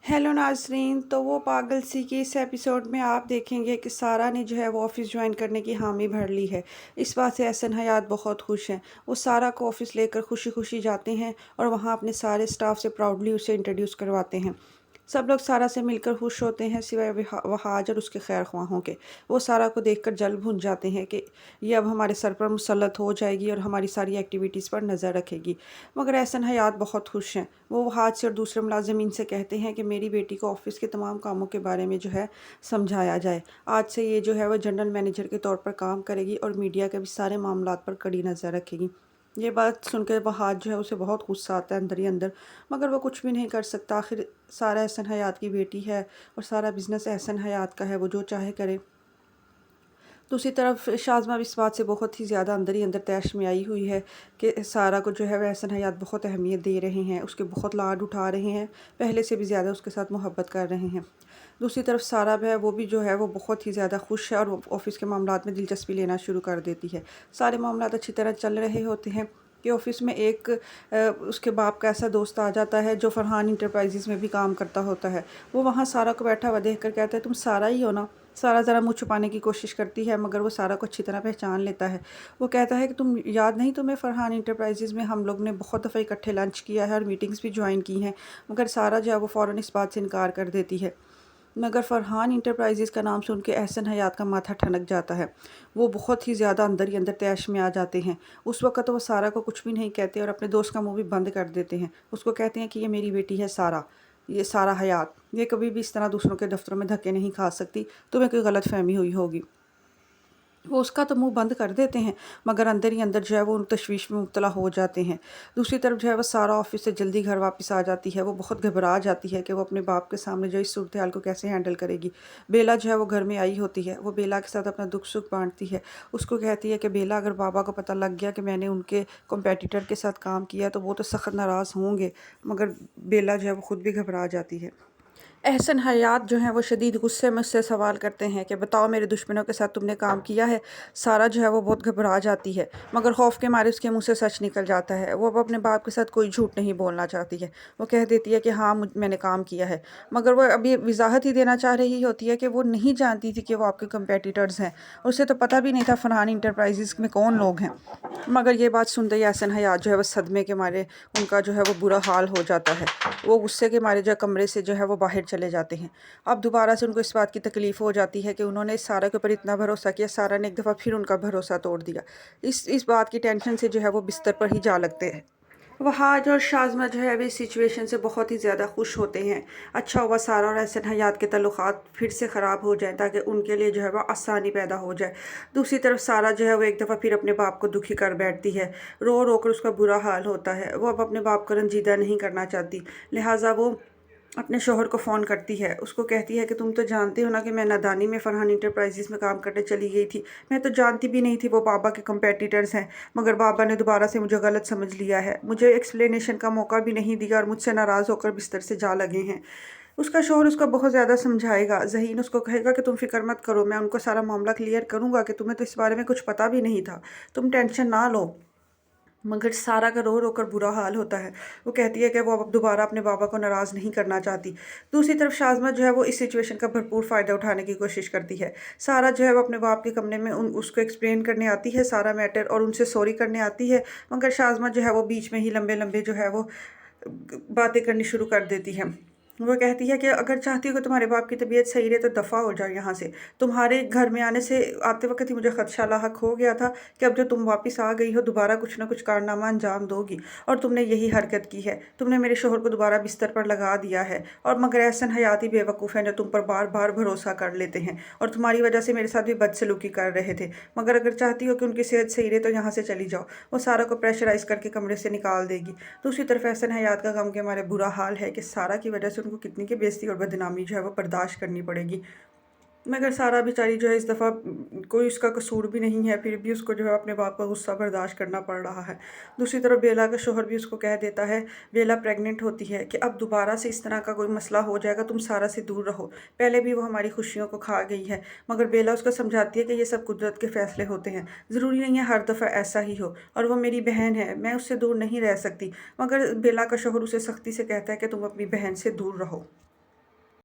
Hello नाज़रीन। तो वो पागल सी की इस एपिसोड में आप देखेंगे कि सारा ने जो है वो ऑफ़िस ज्वाइन करने की हामी भर ली है। इस बात से एहसन हयात बहुत खुश हैं। वो सारा को ऑफ़िस लेकर खुशी खुशी जाते हैं और वहाँ अपने सारे स्टाफ से प्राउडली उसे इंट्रोड्यूस करवाते हैं। सब लोग सारा से मिलकर खुश होते हैं सिवाय वहाज और उसके खैर ख्वाहों के। वो सारा को देखकर जल भुन जाते हैं कि ये अब हमारे सर पर मुसल्लत हो जाएगी और हमारी सारी एक्टिविटीज़ पर नज़र रखेगी। मगर एहसन हयात बहुत खुश हैं। वो वहाज से और दूसरे मुलाजिमीन से कहते हैं कि मेरी बेटी को ऑफ़िस के तमाम कामों के बारे में जो है समझाया जाए। आज से ये जो है वो जनरल मैनेजर के तौर पर काम करेगी और मीडिया के भी सारे मामलात पर कड़ी नज़र रखेगी। ये बात सुनकर वहाज जो है उसे बहुत गुस्सा आता है अंदर ही अंदर, मगर वो कुछ भी नहीं कर सकता। आखिर सारा एहसन हयात की बेटी है और सारा बिज़नेस एहसन हयात का है, वो जो चाहे करे। दूसरी तरफ शाज़मा भी इस बात से बहुत ही ज़्यादा अंदर ही अंदर तैश में आई हुई है कि सारा को जो है वह एहसन हयात बहुत अहमियत दे रहे हैं, उसके बहुत लाड उठा रहे हैं, पहले से भी ज़्यादा उसके साथ मोहब्बत कर रहे हैं। दूसरी तरफ सारा है वो भी जो है वो बहुत ही ज़्यादा खुश है और वो ऑफ़िस के मामलात में दिलचस्पी लेना शुरू कर देती है। सारे मामलात अच्छी तरह चल रहे होते हैं कि ऑफ़िस में एक उसके बाप का ऐसा दोस्त आ जाता है जो फरहान इंटरप्राइजेज़ में भी काम करता होता है। वो वहाँ सारा को बैठा हुआ देख कर कहता है, तुम सारा ही हो ना? सारा ज़रा मुँह छुपाने की कोशिश करती है, मगर वो सारा को अच्छी तरह पहचान लेता है। वो कहता है कि तुम याद नहीं तुम्हें फरहान इंटरप्राइजेज़ में हम लोग ने बहुत दफ़ा इकट्ठे लंच किया है और मीटिंग्स भी ज्वाइन की हैं। मगर सारा जो है वो फ़ौरन इस बात से इनकार कर देती है। मगर फरहान इंटरप्राइजेज़ का नाम सुन के एहसन हयात का माथा ठनक जाता है। वो बहुत ही ज़्यादा अंदर ही अंदर तैश में आ जाते हैं। उस वक़्त तो वो सारा को कुछ भी नहीं कहते और अपने दोस्त का मुँह भी बंद कर देते हैं। उसको कहते हैं कि ये मेरी बेटी है सारा, ये सारा हयात, ये कभी भी इस तरह दूसरों के दफ़्तरों में धक्के नहीं खा सकती, तुम्हें कोई गलतफ़हमी हुई होगी। वो उसका तो मुँह बंद कर देते हैं, मगर अंदर ही अंदर जो है वो उन तशवीश में मुब्तला हो जाते हैं। दूसरी तरफ जो है वो सारा ऑफ़िस से जल्दी घर वापस आ जाती है। वो बहुत घबरा जाती है कि वो अपने बाप के सामने जो इस सूरत हाल को कैसे हैंडल करेगी। बेला जो है वो घर में आई होती है। वो बेला के साथ अपना दुख सुख बाँटती है। उसको कहती है कि बेला, अगर बाबा को पता लग गया कि मैंने उनके कॉम्पिटिटर के साथ काम किया तो वो तो सख्त नाराज़ होंगे। मगर बेला जो है वो खुद भी घबरा जाती है। एहसन हयात जो हैं वो शदीद गुस्से में उससे सवाल करते हैं कि बताओ, मेरे दुश्मनों के साथ तुमने काम किया है? सारा जो है वो बहुत घबरा जाती है, मगर खौफ के मारे उसके मुंह से सच निकल जाता है। वो अब अपने बाप के साथ कोई झूठ नहीं बोलना चाहती है। वो कह देती है कि हाँ, मैंने काम किया है। मगर वो अभी वजाहत ही देना चाह रही होती है कि वो नहीं जानती थी कि वो आपके कंपेटिटर्स हैं। उसे तो पता भी नहीं था फरहान इंटरप्राइजेज़ में कौन लोग हैं। मगर ये बात सुनते ही एहसन हयात जो है वो सदमे के मारे उनका जो है वो बुरा हाल हो जाता है। वो गुस्से के मारे जो कमरे से जो है वो बाहर चले जाते हैं। अब दोबारा से उनको इस बात की तकलीफ़ हो जाती है कि उन्होंने सारा के ऊपर इतना भरोसा किया, सारा ने एक दफ़ा फिर उनका भरोसा तोड़ दिया। इस बात की टेंशन से जो है वो बिस्तर पर ही जा लगते हैं। वहाज और शाज़मा जो है वे इस सिचुएशन से बहुत ही ज़्यादा खुश होते हैं। अच्छा हुआ सारा और एहसन हयात के ताल्लुकात फिर से ख़राब हो जाएँ ताकि उनके लिए जो है वह आसानी पैदा हो जाए। दूसरी तरफ सारा जो है वो एक दफ़ा फिर अपने बाप को दुखी कर बैठती है। रो रो कर उसका बुरा हाल होता है। वो अब अपने बाप को रंजीदा नहीं करना चाहती, लिहाजा वो अपने शोहर को फ़ोन करती है। उसको कहती है कि तुम तो जानते हो ना कि मैं नादानी में फरहान इंटरप्राइजेज़ में काम करने चली गई थी। मैं तो जानती भी नहीं थी वो बाबा के कंपेटिटर्स हैं, मगर बाबा ने दोबारा से मुझे गलत समझ लिया है। मुझे एक्सप्लेनेशन का मौका भी नहीं दिया और मुझसे नाराज़ होकर बिस्तर से जा लगे हैं। उसका शोहर उसको बहुत ज़्यादा समझाएगा। ज़हीन उसको कहेगा कि तुम फ़िक्र मत करो, मैं उनको सारा मामला क्लियर करूँगा कि तुम्हें तो इस बारे में कुछ पता भी नहीं था। तुम टेंशन ना लो। मगर सारा का रो रो कर बुरा हाल होता है। वो कहती है कि वो अब दोबारा अपने बाबा को नाराज़ नहीं करना चाहती। दूसरी तरफ शाज़मा जो है वो इस सिचुएशन का भरपूर फ़ायदा उठाने की कोशिश करती है। सारा जो है वो अपने बाप के कमरे में उसको एक्सप्लेन करने आती है सारा मैटर और उनसे सॉरी करने आती है। मगर शाज़मा जो है वो बीच में ही लंबे लंबे जो है वो बातें करनी शुरू कर देती है। वो कहती है कि अगर चाहती हो कि तुम्हारे बाप की तबीयत सही रहे तो दफ़ा हो जाओ यहाँ से। तुम्हारे घर में आने से आते वक्त ही मुझे खदशा लाहक हो गया था कि अब जो तुम वापस आ गई हो दोबारा कुछ ना कुछ कारनामा अंजाम दोगी, और तुमने यही हरकत की है। तुमने मेरे शोहर को दोबारा बिस्तर पर लगा दिया है, और मगर एहसन हयाती बेवकूफ़ हैं जो तुम पर बार बार भरोसा कर लेते हैं और तुम्हारी वजह से मेरे साथ भी बदसलूकी कर रहे थे। मगर अगर चाहती हो कि उनकी सेहत सही रहे तो यहाँ से चली जाओ। वो सारा को प्रेशराइज़ करके कमरे से निकाल देगी। दूसरी तरफ एहसन हयात का गम के हमारे बुरा हाल है कि सारा की वजह से उनको कितनी की बेइज्जती और बदनामी जो है वो बर्दाश्त करनी पड़ेगी। मगर सारा बेचारी जो है इस दफ़ा कोई उसका कसूर भी नहीं है, फिर भी उसको जो है अपने बाप का गुस्सा बर्दाश्त करना पड़ रहा है। दूसरी तरफ बेला का शोहर भी उसको कह देता है, बेला प्रेग्नेंट होती है, कि अब दोबारा से इस तरह का कोई मसला हो जाएगा, तुम सारा से दूर रहो। पहले भी वो हमारी खुशियों को खा गई है। मगर बेला उसको समझाती है कि ये सब कुदरत के फ़ैसले होते हैं, ज़रूरी नहीं है हर दफ़ा ऐसा ही हो, और वो मेरी बहन है, मैं उससे दूर नहीं रह सकती। मगर बेला का शोहर उसे सख्ती से कहता है कि तुम अपनी बहन से दूर रहो।